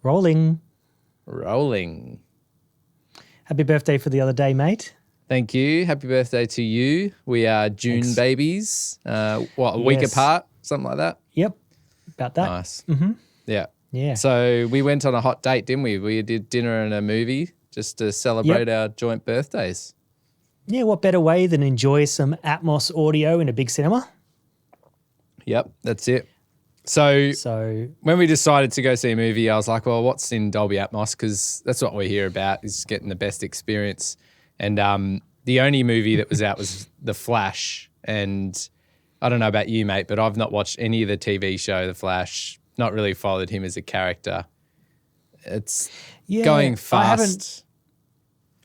Rolling. Rolling. Happy birthday for the other day, mate. Thank you. Happy birthday to you. We are June babies. A week apart, something like that? Yep, about that. Nice. Mm-hmm. Yeah. Yeah. So we went on a hot date, didn't we? We did dinner and a movie just to celebrate our joint birthdays. Yeah, what better way than enjoy some Atmos audio in a big cinema? Yep, that's it. So when we decided to go see a movie, I was like, well, what's in Dolby Atmos? Because that's what we hear about, is getting the best experience. And the only movie that was out was The Flash. And I don't know about you, mate, but I've not watched any of the TV show, The Flash, not really followed him as a character. It's going fast.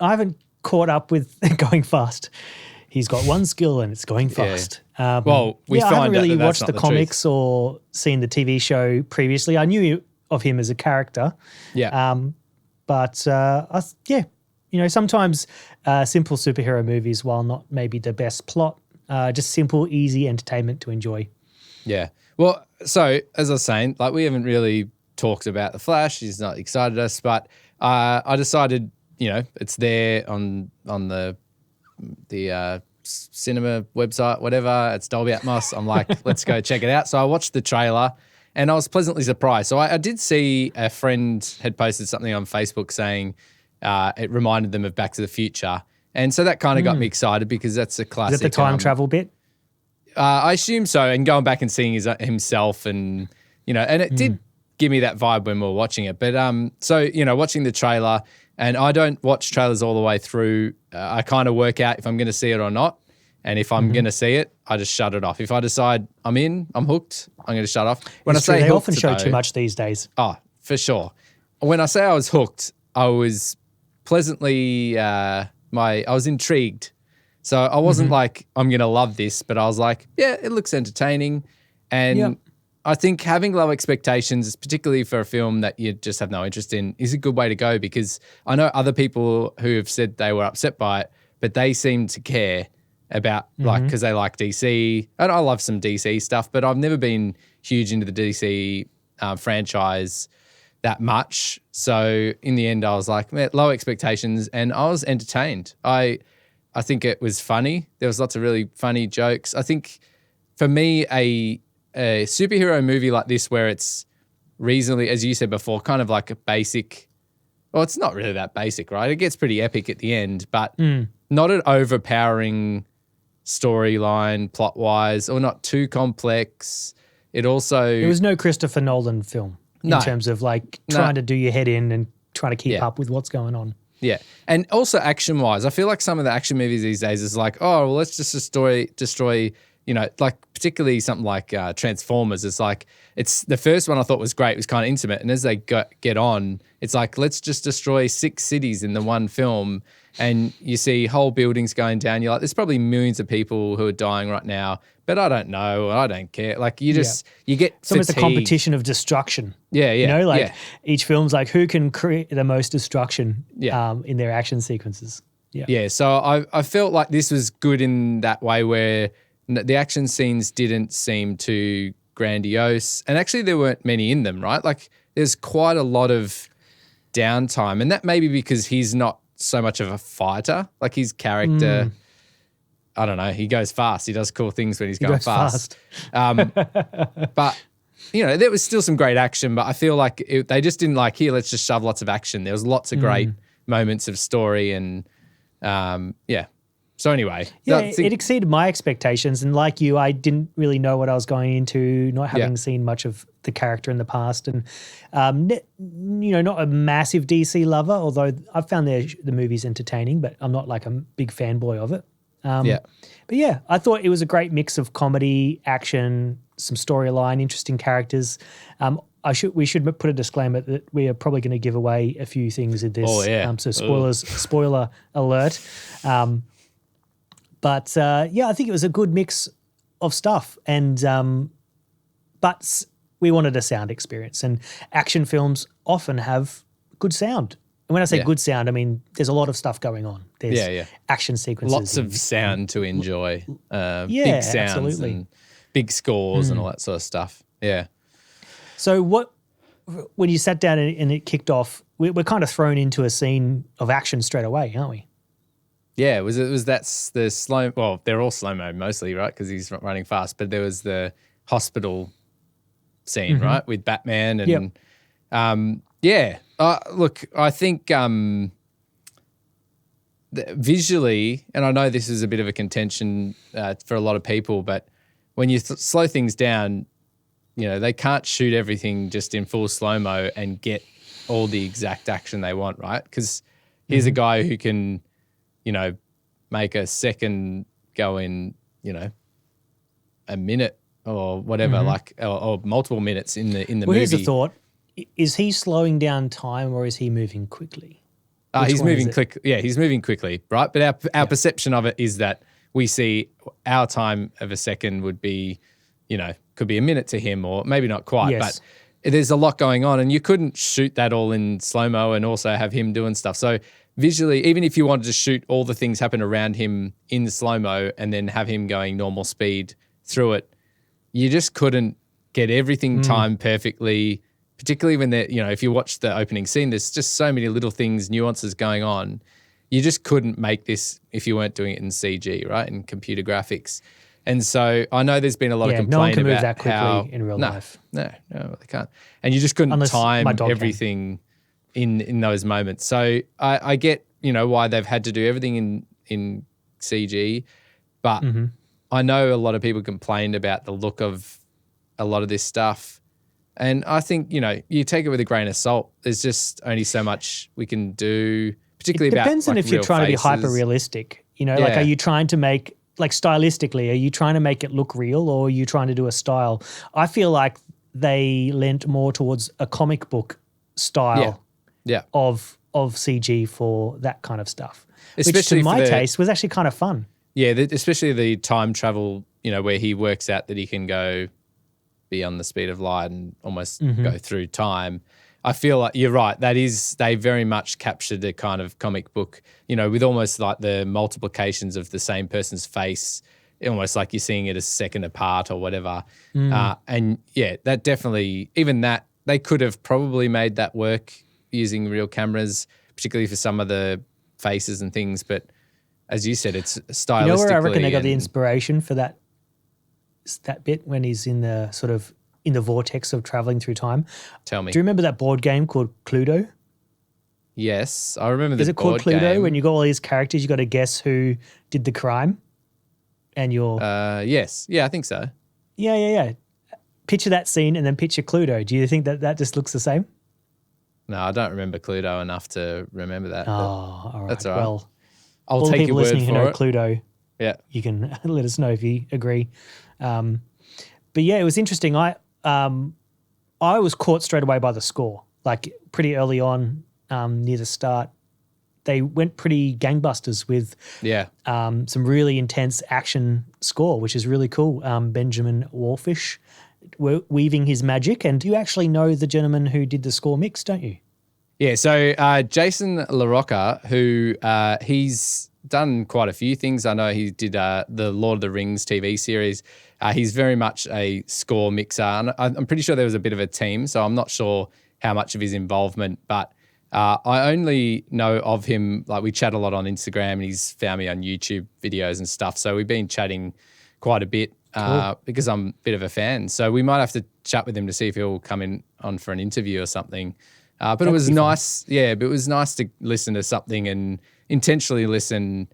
I haven't caught up with going fast. He's got one skill and it's going fast. I haven't really watched the comics or seen the TV show previously. I knew of him as a character. Yeah. Sometimes simple superhero movies, while not maybe the best plot, just simple, easy entertainment to enjoy. Yeah. Well, so as I was saying, like we haven't really talked about The Flash. He's not excited us, but I decided, it's there on the cinema website, whatever. It's Dolby Atmos. I'm like, let's go check it out. So I watched the trailer and I was pleasantly surprised. So I did see a friend had posted something on Facebook saying it reminded them of Back to the Future. And so that kind of got me excited because that's a classic. Is it the time travel bit? I assume so. And going back and seeing himself and it did give me that vibe when we were watching it. But watching the trailer, and I don't watch trailers all the way through. I kind of work out if I'm going to see it or not. And if I'm going to see it, I just shut it off. If I decide I'm hooked, I'm going to shut off. They often show too much these days. Oh, for sure. When I say I was hooked, I was pleasantly, I was intrigued. So I wasn't like, I'm going to love this, but I was like, yeah, it looks entertaining. And I think having low expectations, particularly for a film that you just have no interest in, is a good way to go, because I know other people who have said they were upset by it, but they seem to care about because they like DC. And I love some DC stuff, but I've never been huge into the DC franchise that much. So in the end, I was like, man, low expectations, and I was entertained. I think it was funny. There was lots of really funny jokes. I think for me, a superhero movie like this, where it's reasonably, as you said before, kind of like a basic, well, it's not really that basic, right? It gets pretty epic at the end, but not an overpowering storyline plot-wise, or not too complex. It was no Christopher Nolan film in terms of trying to do your head in and trying to keep up with what's going on. Yeah. And also action-wise, I feel like some of the action movies these days is like, oh, well, let's just destroy particularly something like Transformers. It's like, it's the first one I thought was great. It was kind of intimate. And as they get on, it's like, let's just destroy 6 cities in the one film. And you see whole buildings going down. You're like, there's probably millions of people who are dying right now, but I don't know. I don't care. Like you get it's almost a competition of destruction. Yeah. Each film's like, who can create the most destruction in their action sequences. Yeah. Yeah. So I felt like this was good in that way, where the action scenes didn't seem too grandiose, and actually there weren't many in them, right? Like there's quite a lot of downtime, and that may be because he's not so much of a fighter. Like his character, I don't know, he goes fast. He does cool things when he's going fast. But, there was still some great action, but I feel like they just didn't like, here, let's just shove lots of action. There was lots of great moments of story and, So anyway. It exceeded my expectations. And like you, I didn't really know what I was going into, not having seen much of the character in the past. And, not a massive DC lover, although I've found the movies entertaining, but I'm not like a big fanboy of it. But yeah, I thought it was a great mix of comedy, action, some storyline, interesting characters. We should put a disclaimer that we are probably going to give away a few things in this. Oh, yeah. So spoiler alert. But I think it was a good mix of stuff, and but we wanted a sound experience, and action films often have good sound. And when I say good sound, I mean there's a lot of stuff going on. There's action sequences, lots of sound to enjoy, big sounds, absolutely, and big scores and all that sort of stuff. Yeah. So what when you sat down and it kicked off, we're kind of thrown into a scene of action straight away, aren't we? Yeah, that's the slow. Well, they're all slow mo mostly, right? Because he's not running fast. But there was the hospital scene, right, with Batman and look, I think visually, and I know this is a bit of a contention for a lot of people, but when you slow things down, they can't shoot everything just in full slow mo and get all the exact action they want, right? Because here's a guy who can, make a second go in, a minute or whatever, or multiple minutes in the movie. Here's a thought: is he slowing down time or is he moving quickly? He's moving quick. Yeah, he's moving quickly, right? But our perception of it is that we see our time of a second would be, could be a minute to him, or maybe not quite, but there's a lot going on, and you couldn't shoot that all in slow mo and also have him doing stuff. So visually, even if you wanted to shoot all the things happen around him in slow mo and then have him going normal speed through it, you just couldn't get everything timed perfectly. Particularly when if you watch the opening scene, there's just so many little things, nuances going on. You just couldn't make this if you weren't doing it in CG, right, in computer graphics. And so I know there's been a lot of complaint no one can about move that quickly how in real life. No, they can't. And you just couldn't time everything in those moments. So I get why they've had to do everything in CG, but I know a lot of people complained about the look of a lot of this stuff. And I think, you take it with a grain of salt. There's just only so much we can do, particularly about depends on if you're trying to be hyper realistic. Like, are you trying to make, like, stylistically, are you trying to make it look real, or are you trying to do a style? I feel like they lent more towards a comic book style of CG for that kind of stuff, especially which to my taste was actually kind of fun. Yeah, especially the time travel, where he works out that he can go beyond the speed of light and almost go through time. I feel like you're right. They very much captured a kind of comic book, with almost like the multiplications of the same person's face, almost like you're seeing it a second apart or whatever. And yeah, that definitely, even that, they could have probably made that work using real cameras, particularly for some of the faces and things. But as you said, it's stylistically. Where I reckon they got the inspiration for that bit when he's in the sort of in the vortex of traveling through time. Tell me. Do you remember that board game called Cluedo? Yes, I remember the board game. Is it called Cluedo? When you got all these characters, you got to guess who did the crime, and you're yes, yeah, I think so. Yeah. Picture that scene and then picture Cluedo. Do you think that just looks the same? No, I don't remember Cluedo enough to remember that. Oh, all right. That's all right. Well, I'll take your word for it. All the people listening who know Cluedo, you can let us know if you agree. But yeah, it was interesting. I was caught straight away by the score, like pretty early on, near the start. They went pretty gangbusters with some really intense action score, which is really cool. BenjaminWallficsh weaving his magic, and you actually know the gentleman who did the score mix, don't you? Yeah, so Jason LaRocca, who he's done quite a few things. I know he did the Lord of the Rings TV series. He's very much a score mixer. And I'm pretty sure there was a bit of a team, so I'm not sure how much of his involvement, but I only know of him, like we chat a lot on Instagram, and he's found me on YouTube videos and stuff. So we've been chatting quite a bit because I'm a bit of a fan. So we might have to chat with him to see if he'll come in on for an interview or something. But it was nice. Yeah, but it was nice to listen to something and intentionally listen,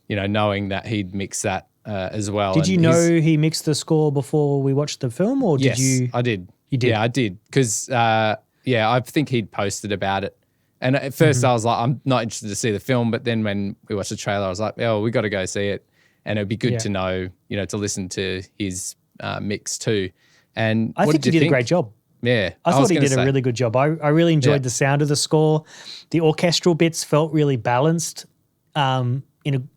knowing that he'd mix that as well. Did you know he mixed the score before we watched the film, or did you? Yes, I did. You did? Yeah, I did. Because, I think he'd posted about it. And at first I was like, I'm not interested to see the film. But then when we watched the trailer, I was like, we got to go see it. And it'd be good to know, to listen to his mix too. And I think he did a great job. Yeah. I thought he did a really good job. I really enjoyed the sound of the score. The orchestral bits felt really balanced in an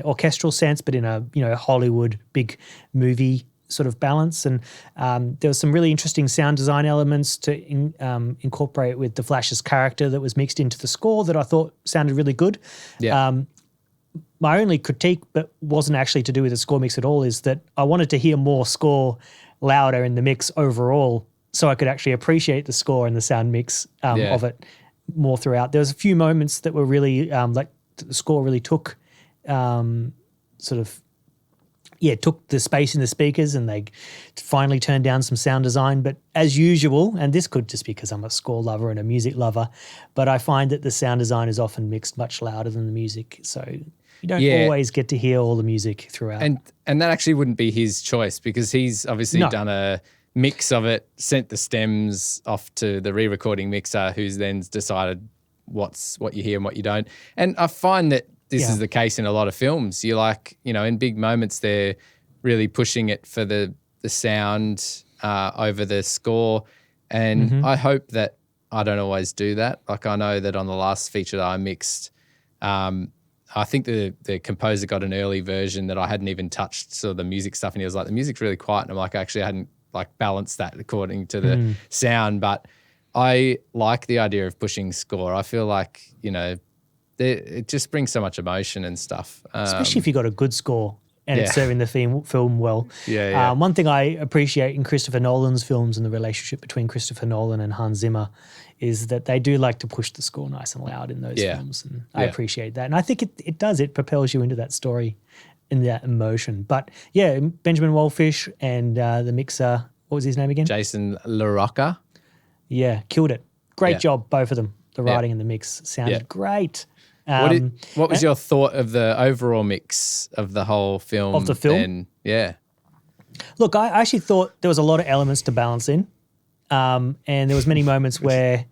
orchestral sense, but in a Hollywood big movie sort of balance. And there was some really interesting sound design elements to incorporate with the Flash's character that was mixed into the score that I thought sounded really good. Yeah. My only critique, but wasn't actually to do with the score mix at all, is that I wanted to hear more score louder in the mix overall. so I could actually appreciate the score and the sound mix of it more throughout. There was a few moments that were really like the score really took took the space in the speakers, and they finally turned down some sound design. But as usual, and this could just be because I'm a score lover and a music lover, but I find that the sound design is often mixed much louder than the music. So you don't always get to hear all the music throughout. And that actually wouldn't be his choice, because he's obviously done a mix of it, sent the stems off to the re-recording mixer, who's then decided what you hear and what you don't. And I find that this is the case in a lot of films. You like, in big moments, they're really pushing it for the sound over the score. And I hope that I don't always do that. Like, I know that on the last feature that I mixed, I think the composer got an early version that I hadn't even touched, so the music stuff, and he was like, the music's really quiet. And I'm like, actually, I hadn't like balanced that according to the sound. But I like the idea of pushing score. I feel like, it just brings so much emotion and stuff. Especially if you got a good score and it's serving the film well. Yeah. One thing I appreciate in Christopher Nolan's films and the relationship between Christopher Nolan and Hans Zimmer is that they do like to push the score nice and loud in those films. And I appreciate that. And I think it does. It propels you into that story and that emotion. But yeah, BenjaminWallficsh and the mixer, what was his name again? Jason LaRocca. Yeah, killed it. Great job, both of them. The writing and the mix sounded great. What was your thought of the overall mix of the whole film? Of the film? Then? Yeah. Look, I actually thought there was a lot of elements to balance in. And there was many moments where,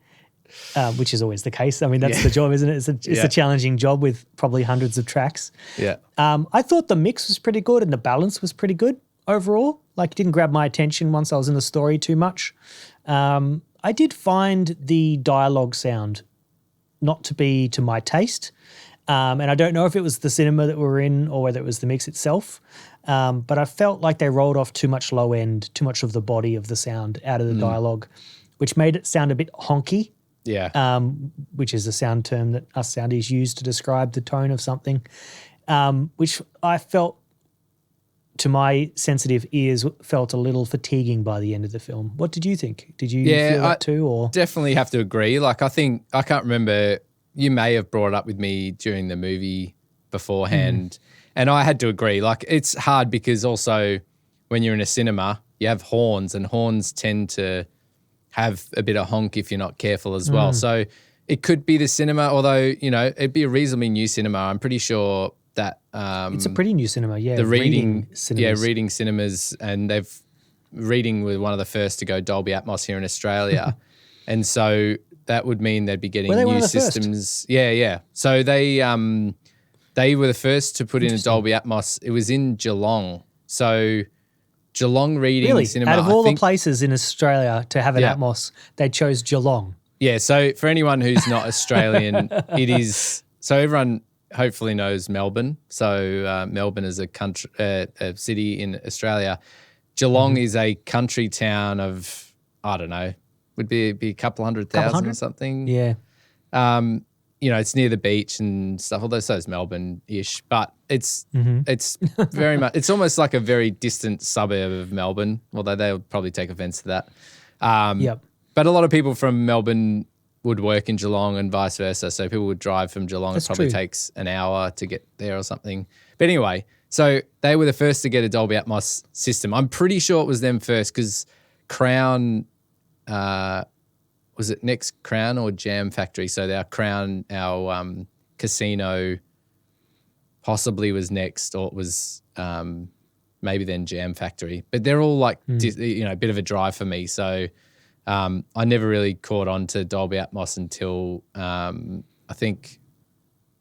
which is always the case. I mean, that's the job, isn't it? It's a challenging job with probably hundreds of tracks. Yeah. I thought the mix was pretty good and the balance was pretty good overall. Like, it didn't grab my attention once I was in the story too much. I did find the dialogue sound not to be to my taste. And I don't know if it was the cinema that we're in or whether it was the mix itself. But I felt like they rolled off too much low end, too much of the body of the sound out of the dialogue, which made it sound a bit honky. Yeah. Which is a sound term that us soundies use to describe the tone of something, which I felt, to my sensitive ears, felt a little fatiguing by the end of the film. What did you think? Did you feel that too? Or definitely have to agree. Like, I can't remember, you may have brought it up with me during the movie beforehand, and I had to agree. Like, it's hard because also when you're in a cinema, you have horns, and horns tend to have a bit of honk if you're not careful as well. So it could be the cinema, although, it'd be a reasonably new cinema. I'm pretty sure that it's a pretty new cinema, the reading cinemas. Yeah, reading cinemas, and reading were one of the first to go Dolby Atmos here in Australia. And so that would mean they'd be getting new systems. First? Yeah. So they were the first to put in a Dolby Atmos. It was in Geelong. So Geelong Reading Cinema. Out of all the places in Australia to have an Atmos, they chose Geelong. Yeah, so for anyone who's not Australian, it is, so everyone hopefully knows Melbourne. So Melbourne is a country, a city in Australia. Geelong is a country town of, I don't know, would be a couple 100,000 or something. Yeah. It's near the beach and stuff, although so is Melbourne-ish, but it's very much, it's almost like a very distant suburb of Melbourne, although they'll probably take offense to that. But a lot of people from Melbourne would work in Geelong and vice versa. So people would drive from Geelong. It probably takes an hour to get there or something. But anyway, so they were the first to get a Dolby Atmos system. I'm pretty sure it was them first because Crown, was it next Crown or Jam Factory? So our Crown, our casino possibly was next, or it was maybe then Jam Factory. But they're all like, a bit of a drive for me. So I never really caught on to Dolby Atmos until I think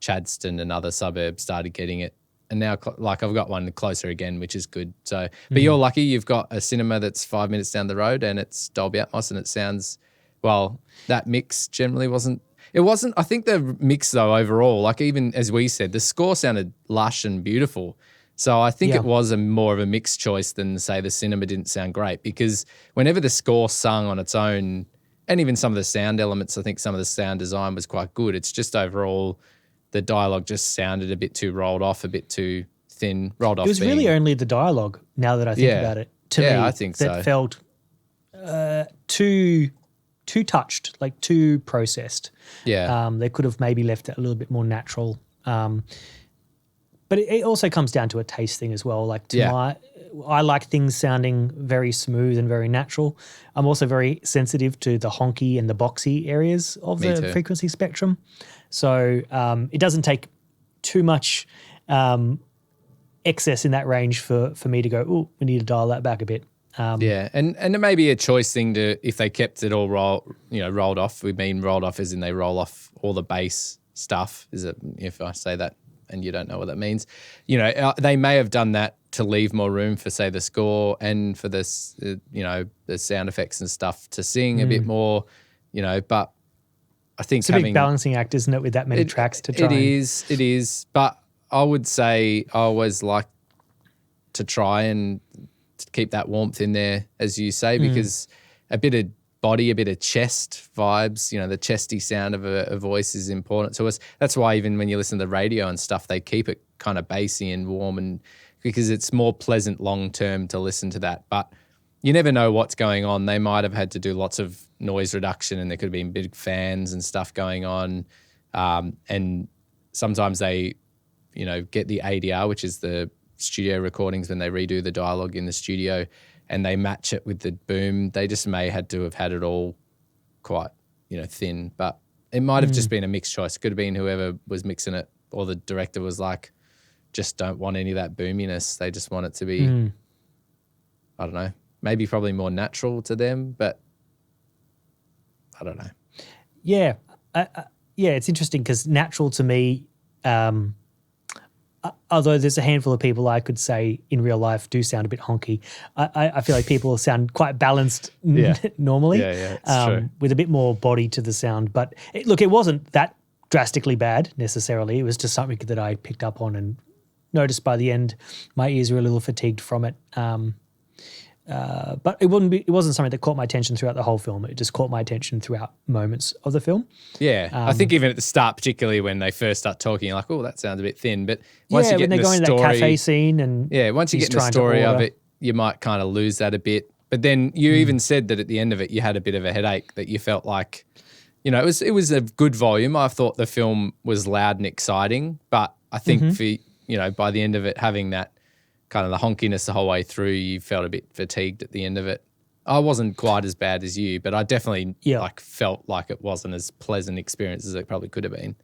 Chadstone and other suburbs started getting it. And now, like, I've got one closer again, which is good. So, but you're lucky you've got a cinema that's 5 minutes down the road and it's Dolby Atmos and it sounds, well, that mix generally wasn't. It wasn't, I think the mix though overall, like even as we said, the score sounded lush and beautiful. So I think it was more of a mixed choice than, say, the cinema didn't sound great, because whenever the score sung on its own, and even some of the sound elements, I think some of the sound design was quite good. It's just overall the dialogue just sounded a bit too rolled off, a bit too thin, rolled off. It was really only the dialogue, now that I think about it, to me, I think that felt too touched, like too processed. Yeah. They could have maybe left it a little bit more natural. But it also comes down to a taste thing as well. Like I like things sounding very smooth and very natural. I'm also very sensitive to the honky and the boxy areas of the frequency spectrum. So it doesn't take too much excess in that range for me to go, oh, we need to dial that back a bit. And it may be a choice thing to, if they kept it all rolled off. We mean rolled off as in they roll off all the bass stuff. Is it, if I say that and you don't know what that means, they may have done that to leave more room for, say, the score and for this, the sound effects and stuff to sing a bit more, but I think it's a big balancing act, isn't it, with that many tracks to try. It is. But I would say I always like to try and to keep that warmth in there, as you say, because a bit of body, a bit of chest vibes, the chesty sound of a voice is important to us. That's why even when you listen to the radio and stuff, they keep it kind of bassy and warm, and because it's more pleasant long term to listen to that. But you never know what's going on. They might have had to do lots of noise reduction, and there could have been big fans and stuff going on. And sometimes they, get the ADR, which is the studio recordings when they redo the dialogue in the studio, and they match it with the boom. They just may had to have had it all quite, thin. But it might have just been a mixed choice. It could have been whoever was mixing it, or the director was like, just don't want any of that boominess. They just want it to be, I don't know, maybe probably more natural to them, but I don't know. Yeah. It's interesting because natural to me, although there's a handful of people I could say in real life do sound a bit honky, I feel like people sound quite balanced normally, it's true. with a bit more body to the sound. But it wasn't that drastically bad necessarily. It was just something that I picked up on and noticed by the end. My ears were a little fatigued from it. But it wasn't something that caught my attention throughout the whole film. It just caught my attention throughout moments of the film. Yeah, I think even at the start, particularly when they first start talking, you're like, oh, that sounds a bit thin. But once you get when they go into that cafe scene and once you get in the story of it, you might kind of lose that a bit. But then you even said that at the end of it, you had a bit of a headache, that you felt like, it was a good volume. I thought the film was loud and exciting, but I think for by the end of it, having that kind of the honkiness the whole way through, you felt a bit fatigued at the end of it. I wasn't quite as bad as you, but I definitely felt like it wasn't as pleasant experience as it probably could have been.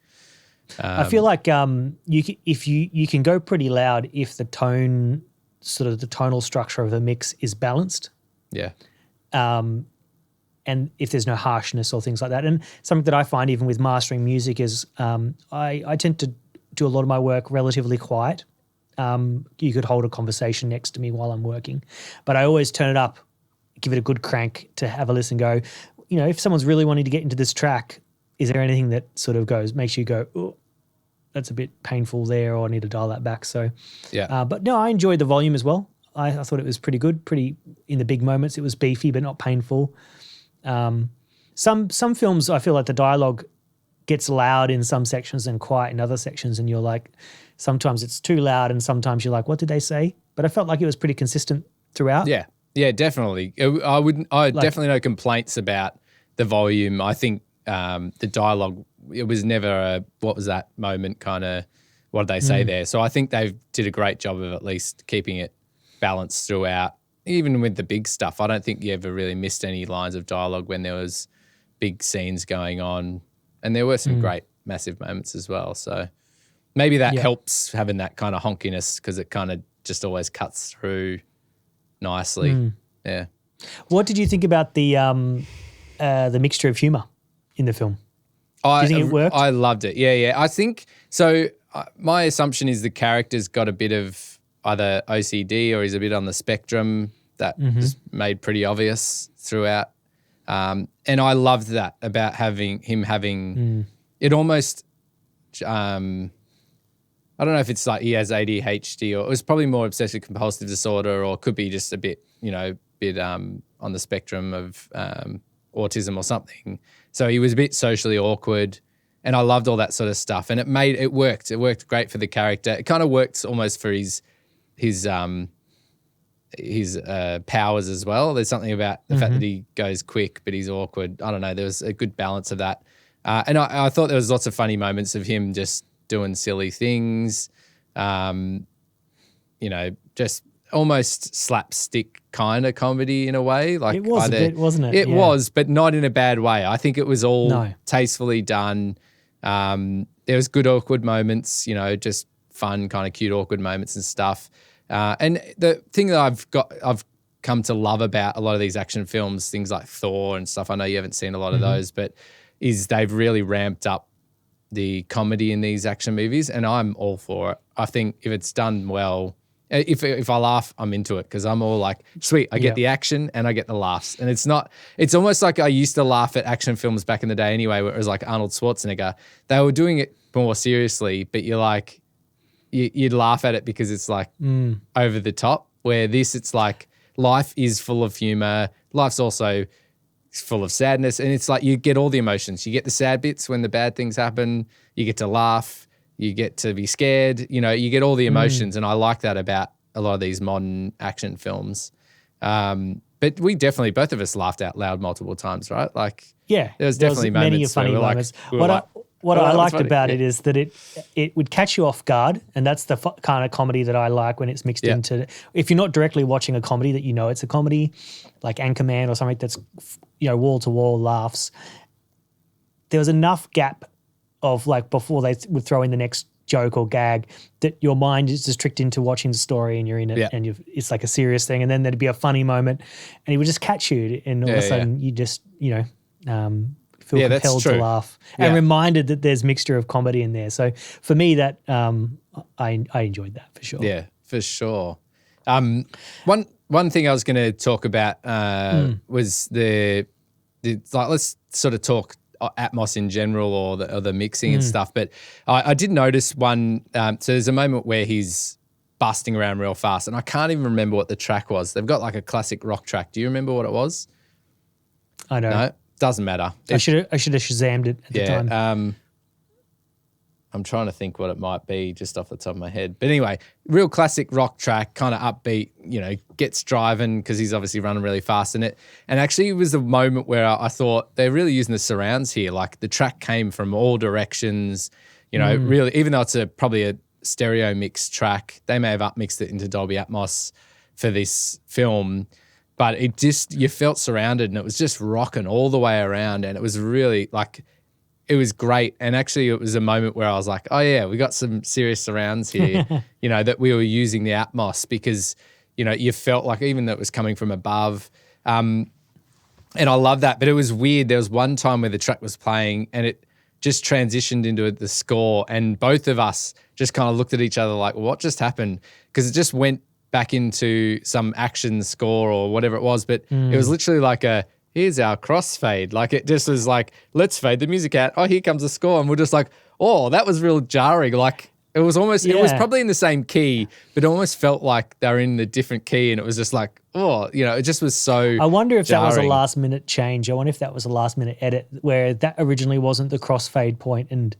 I feel like you can go pretty loud if the tone, sort of the tonal structure of the mix is balanced. Yeah. And if there's no harshness or things like that. And something that I find even with mastering music is I tend to do a lot of my work relatively quiet. You could hold a conversation next to me while I'm working, but I always turn it up, give it a good crank to have a listen, go, if someone's really wanting to get into this track, is there anything that sort of makes you go, oh, that's a bit painful there, or I need to dial that back. So, but no, I enjoyed the volume as well. I thought it was pretty good, in the big moments. It was beefy, but not painful. Some films, I feel like the dialogue gets loud in some sections and quiet in other sections, and you're like, sometimes it's too loud and sometimes you're like, what did they say? But I felt like it was pretty consistent throughout. Yeah, definitely. I definitely no complaints about the volume. I think the dialogue, it was never a, what was that moment kind of, what did they say there? So I think they did a great job of at least keeping it balanced throughout. Even with the big stuff, I don't think you ever really missed any lines of dialogue when there was big scenes going on. And there were some great, massive moments as well. So maybe that helps, having that kind of honkiness, because it kind of just always cuts through nicely. Yeah. What did you think about the mixture of humour in the film? Do you think it worked? I loved it. Yeah. I think so. My assumption is the character's got a bit of either OCD or he's a bit on the spectrum. That is made pretty obvious throughout. And I loved that about having it almost, I don't know if it's like he has ADHD, or it was probably more obsessive compulsive disorder, or could be just a bit, on the spectrum of autism or something. So he was a bit socially awkward, and I loved all that sort of stuff. And it worked. It worked great for the character. It kind of worked almost for his his powers as well. There's something about the fact that he goes quick, but he's awkward. I don't know. There was a good balance of that. And I thought there was lots of funny moments of him just doing silly things, just almost slapstick kind of comedy in a way. Like it was a bit, wasn't it? It was, but not in a bad way. I think it was all tastefully done. There was good awkward moments, just fun kind of cute awkward moments and stuff. And the thing that I've come to love about a lot of these action films, things like Thor and stuff, I know you haven't seen a lot of those, but is they've really ramped up the comedy in these action movies, and I'm all for it. I think if it's done well, if I laugh, I'm into it because I'm all like, sweet, I get the action and I get the laughs. And it's almost like I used to laugh at action films back in the day anyway, where it was like Arnold Schwarzenegger. They were doing it more seriously, but you're like, you'd laugh at it because it's like over the top, where this, it's like life is full of humor. Life's also full of sadness. And it's like you get all the emotions. You get the sad bits when the bad things happen. You get to laugh. You get to be scared. You get all the emotions. And I like that about a lot of these modern action films. But we definitely, both of us laughed out loud multiple times, right? Like, there was definitely moments where what I liked about it is that it would catch you off guard, and that's the kind of comedy that I like when it's mixed into. If you're not directly watching a comedy that it's a comedy, like Anchorman or something that's wall to wall laughs. There was enough gap of like before they would throw in the next joke or gag that your mind is just tricked into watching the story and you're in it and it's like a serious thing, and then there'd be a funny moment and it would just catch you, and all of a sudden you just feel compelled to laugh and reminded that there's mixture of comedy in there. So for me, that I enjoyed that for sure. Yeah, for sure. One thing I was going to talk about was the like, let's sort of talk Atmos in general or the mixing and stuff. But I did notice one. So there's a moment where he's busting around real fast, and I can't even remember what the track was. They've got like a classic rock track. Do you remember what it was? I don't. No, doesn't matter. I should have Shazammed it at the time. I'm trying to think what it might be just off the top of my head. But anyway, real classic rock track, kind of upbeat, gets driving because he's obviously running really fast in it. And actually it was the moment where I thought they're really using the surrounds here. Like the track came from all directions, really, even though it's probably a stereo mixed track, they may have upmixed it into Dolby Atmos for this film. But it just, you felt surrounded and it was just rocking all the way around. And it was really like, it was great. And actually it was a moment where I was like, oh yeah, we got some serious surrounds here, that we were using the Atmos because, you felt like even though it was coming from above. And I love that. But it was weird. There was one time where the track was playing and it just transitioned into the score, and both of us just kind of looked at each other like, what just happened? Because it just went back into some action score or whatever it was. But it was literally like here's our crossfade. Like it just was like, let's fade the music out. Oh, here comes the score. And we're just like, oh, that was real jarring. Like it was almost, it was probably in the same key, but it almost felt like they were in a different key. And it was just like, oh, it just was so I wonder if jarring. that was a last minute change. I wonder if that was a last minute edit where that originally wasn't the crossfade point and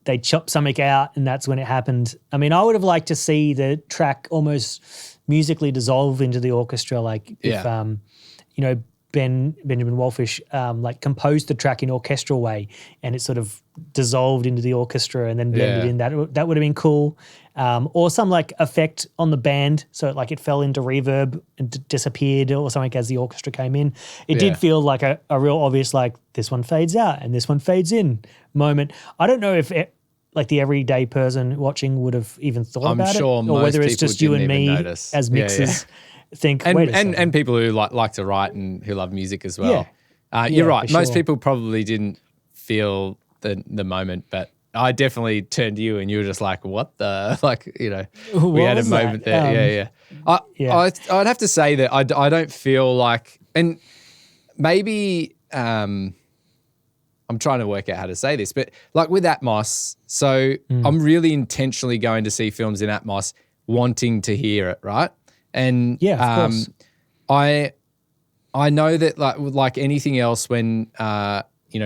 they chopped something out and that's when it happened. I mean, I would have liked to see the track almost musically dissolve into the orchestra. Like if, BenjaminWallficsh like composed the track in orchestral way and it sort of dissolved into the orchestra and then blended in. That would have been cool. Or some like effect on the band, so it fell into reverb and disappeared or something as the orchestra came in. It did feel like a real obvious like this one fades out and this one fades in moment. I don't know if like the everyday person watching would have even thought about it, or whether it's just you and me as mixers. Think and people who like to write and who love music as well. You're right. Most people probably didn't feel the moment, but I definitely turned to you and you were just like, what the, we had a moment there. I'd have to say that I don't feel like, and maybe I'm trying to work out how to say this, but like with Atmos, so I'm really intentionally going to see films in Atmos wanting to hear it, right? And of course. I know that like anything else, when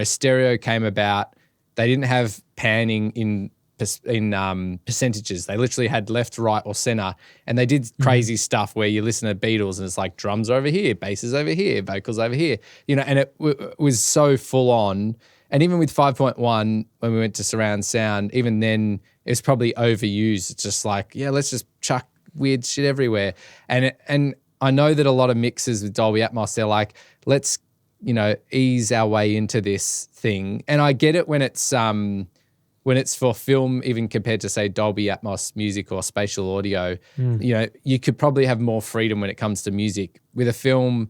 stereo came about, they didn't have panning in percentages. They literally had left, right, or center, and they did crazy stuff where you listen to Beatles and it's like drums are over here, basses over here, vocals over here, and it was so full on. And even with 5.1, when we went to surround sound, even then it was probably overused. It's just like, yeah, let's just chuck weird shit everywhere. And I know that a lot of mixers with Dolby Atmos, they're like, let's ease our way into this thing. And I get it when it's for film, even compared to say Dolby Atmos music or spatial audio, you could probably have more freedom when it comes to music. With a film,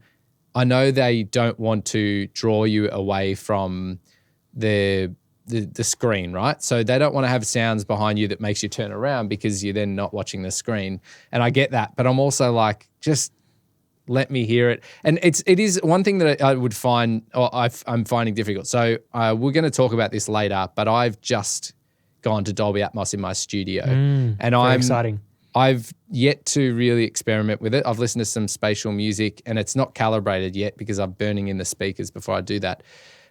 I know they don't want to draw you away from the screen, right? So they don't want to have sounds behind you that makes you turn around because you're then not watching the screen. And I get that, but I'm also like, just let me hear it. And it is one thing that I would find, or I'm finding difficult. So we're going to talk about this later, but I've just gone to Dolby Atmos in my studio, and very exciting. I've yet to really experiment with it. I've listened to some spatial music, and it's not calibrated yet because I'm burning in the speakers before I do that.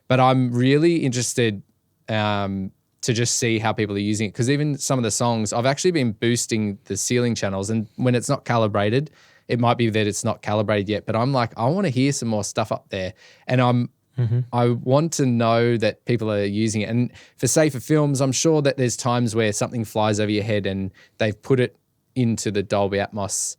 But I'm really interested to just see how people are using it, because even some of the songs, I've actually been boosting the ceiling channels, and when it's not calibrated, it might be that it's not calibrated yet, but I'm like, I want to hear some more stuff up there. And I want to know that people are using it. And for films, I'm sure that there's times where something flies over your head and they've put it into the Dolby Atmos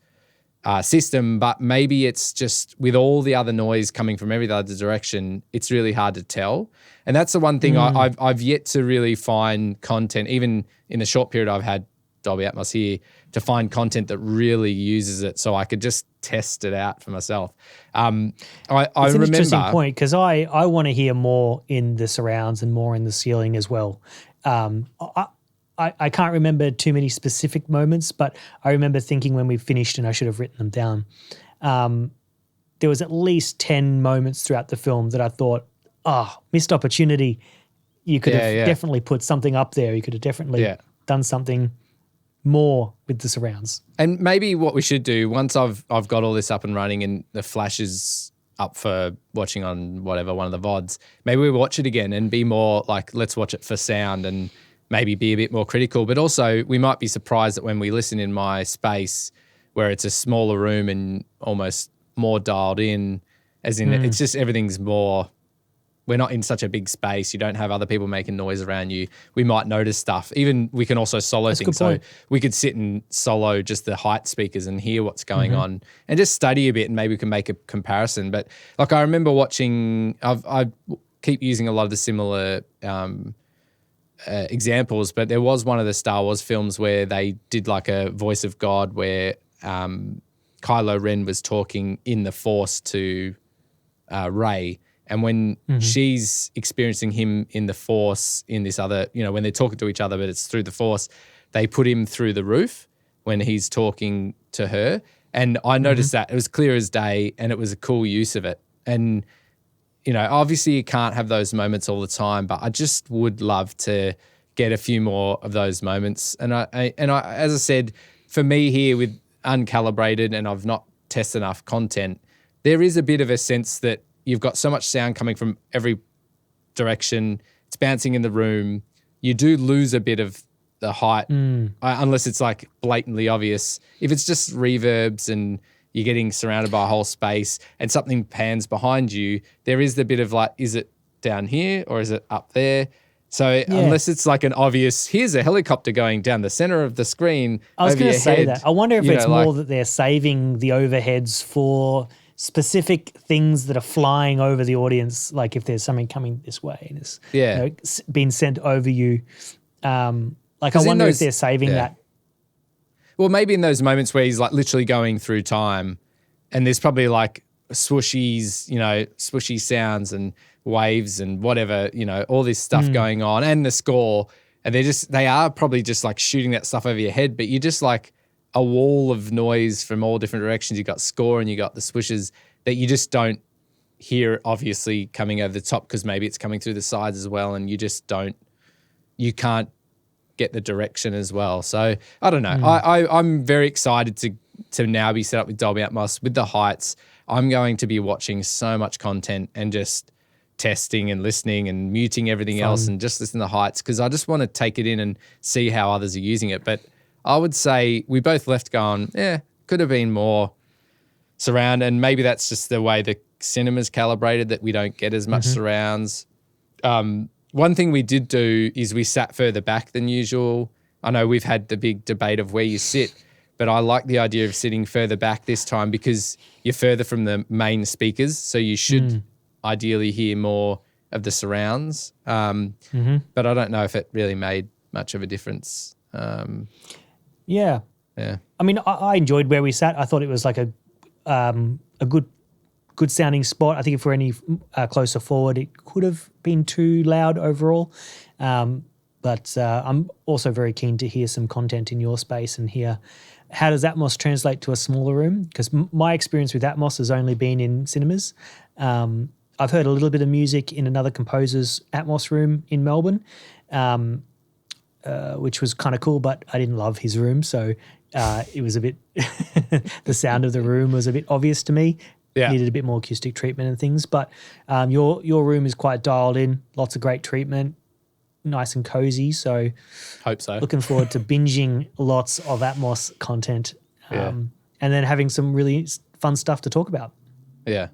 system, but maybe it's just with all the other noise coming from every other direction, it's really hard to tell. And that's the one thing I've yet to really find content, even in the short period I've had Dolby Atmos here, to find content that really uses it so I could just test it out for myself. It's an interesting point, because I want to hear more in the surrounds and more in the ceiling as well. I can't remember too many specific moments, but I remember thinking when we finished, and I should have written them down, there was at least 10 moments throughout the film that I thought, missed opportunity. You could have definitely put something up there. You could have definitely done something more with the surrounds. And maybe what we should do, once I've got all this up and running and the flash is up for watching on whatever, one of the VODs, maybe we watch it again and be more like, let's watch it for sound and maybe be a bit more critical. But also we might be surprised that when we listen in my space where it's a smaller room and almost more dialed in, as in it's just everything's more, we're not in such a big space. You don't have other people making noise around you. We might notice stuff. Even we can also solo things. So we could sit and solo just the height speakers and hear what's going on and just study a bit, and maybe we can make a comparison. But like I remember watching, I keep using a lot of the similar examples, but there was one of the Star Wars films where they did like a voice of God where Kylo Ren was talking in the Force to Rey. And when she's experiencing him in the Force in this other, when they're talking to each other, but it's through the Force, they put him through the roof when he's talking to her. And I noticed that it was clear as day, and it was a cool use of it. And, obviously you can't have those moments all the time, but I just would love to get a few more of those moments. And I as I said, for me here with uncalibrated and I've not tested enough content, there is a bit of a sense that you've got so much sound coming from every direction. It's bouncing in the room. You do lose a bit of the height unless it's like blatantly obvious. If it's just reverbs and you're getting surrounded by a whole space and something pans behind you, there is the bit of like, is it down here or is it up there? So unless it's like an obvious, here's a helicopter going down the center of the screen. I was going to say that. I wonder if it's more that they're saving the overheads for specific things that are flying over the audience, like if there's something coming this way and it's being sent over you. I wonder if they're saving that. Well, maybe in those moments where he's like literally going through time and there's probably like swooshies, swooshy sounds and waves and whatever, all this stuff going on and the score, and they are probably just like shooting that stuff over your head, but you're just like a wall of noise from all different directions. You got score and you got the swishes that you just don't hear obviously coming over the top because maybe it's coming through the sides as well, and you can't get the direction as well. So I don't know. I'm very excited to now be set up with Dolby Atmos with the heights. I'm going to be watching so much content and just testing and listening and muting everything else and just listen to the heights because I just want to take it in and see how others are using it. But I would say we both left going, could have been more surround, and maybe that's just the way the cinema's calibrated that we don't get as much surrounds. One thing we did do is we sat further back than usual. I know we've had the big debate of where you sit, but I like the idea of sitting further back this time because you're further from the main speakers, so you should ideally hear more of the surrounds. But I don't know if it really made much of a difference. Yeah. I mean, I enjoyed where we sat. I thought it was like a good sounding spot. I think if we're any closer forward, it could have been too loud overall. But I'm also very keen to hear some content in your space and hear how does Atmos translate to a smaller room? Because my experience with Atmos has only been in cinemas. I've heard a little bit of music in another composer's Atmos room in Melbourne, which was kind of cool, but I didn't love his room. So it was a bit, the sound of the room was a bit obvious to me. Yeah. Needed a bit more acoustic treatment and things. But your room is quite dialed in, lots of great treatment, nice and cozy. So hope so. Looking forward to binging lots of Atmos content and then having some really fun stuff to talk about. Yeah.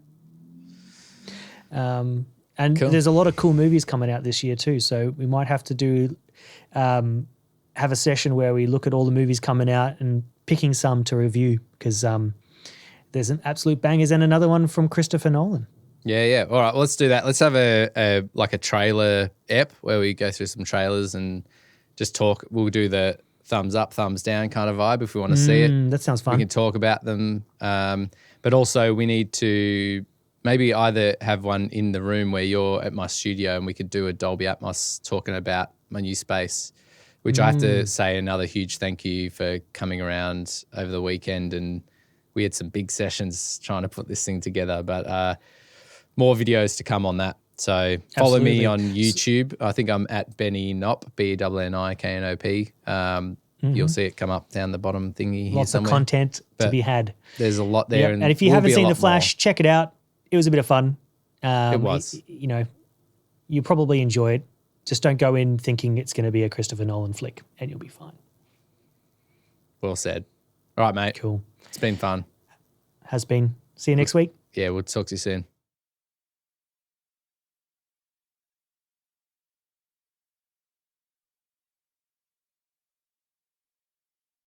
And there's a lot of cool movies coming out this year too. So we might have to do have a session where we look at all the movies coming out and picking some to review because there's an absolute bangers and another one from Christopher Nolan. Yeah. All right, well, let's do that. Let's have a trailer ep where we go through some trailers and just talk. We'll do the thumbs up, thumbs down kind of vibe if we want to see it. That sounds fun. We can talk about them. But also we need to maybe either have one in the room where you're at my studio and we could do a Dolby Atmos talking about my new space, which I have to say another huge thank you for coming around over the weekend. And we had some big sessions trying to put this thing together, but more videos to come on that. So follow me on YouTube. I think I'm at Benny Knop, BenniKnop. You'll see it come up down the bottom thingy here Lots somewhere. of content to be had. There's a lot there. And if you haven't seen The Flash, check it out. It was a bit of fun. It was. You probably enjoy it. Just don't go in thinking it's going to be a Christopher Nolan flick and you'll be fine. Well said. All right, mate. Cool. It's been fun. Has been. See you next week. Yeah, we'll talk to you soon.